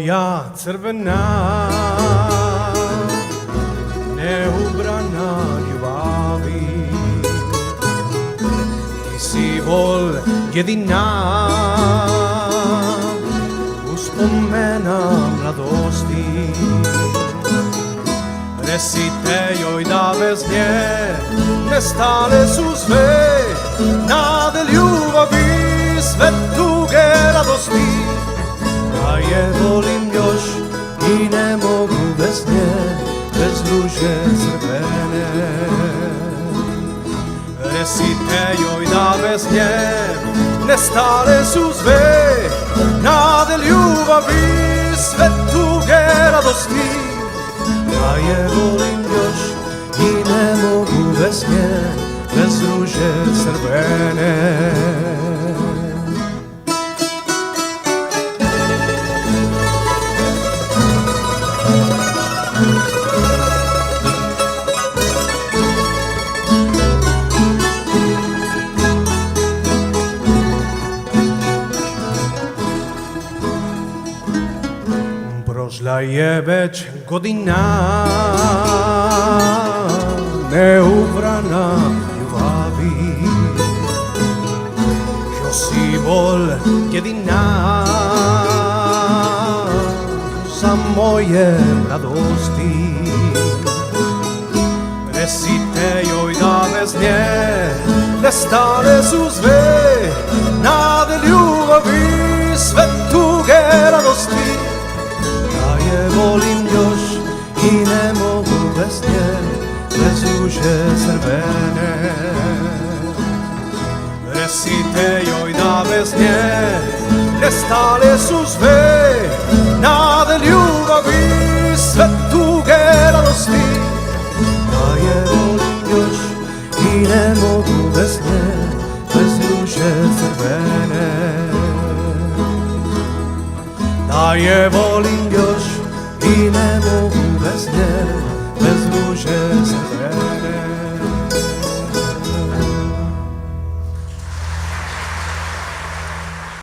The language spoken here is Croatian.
moja crvena, neubrana ljubavi. Ti si vol jedina, uspomena mladosti. Recite joj da bez nje nestale su sve nade, ljubavi, sve tuge, radosti. A je volim još i ne mogu bez nje, bez ruže crvene. Recite joj da bez nje nestale su sve nade, ljubavi, sve tuge, radosti. A je volim još i ne mogu bez nje, bez ruže crvene. Prošla je već godina, neubrana ljubavi. Još si vol jedina za moje mladosti. Recite joj da bez nje nestale su sve nade, ljubavi, sve tuge, radosti. Je volim još i ne mogu bez nje, bez ruže crvene. Recite joj da bez nje nestale su sve nade, ljubavi, sve tuge, radosti. A je volim još i ne mogu bez nje, bez ruže crvene. Da je volim još i ne mogu bez nje, bez ruže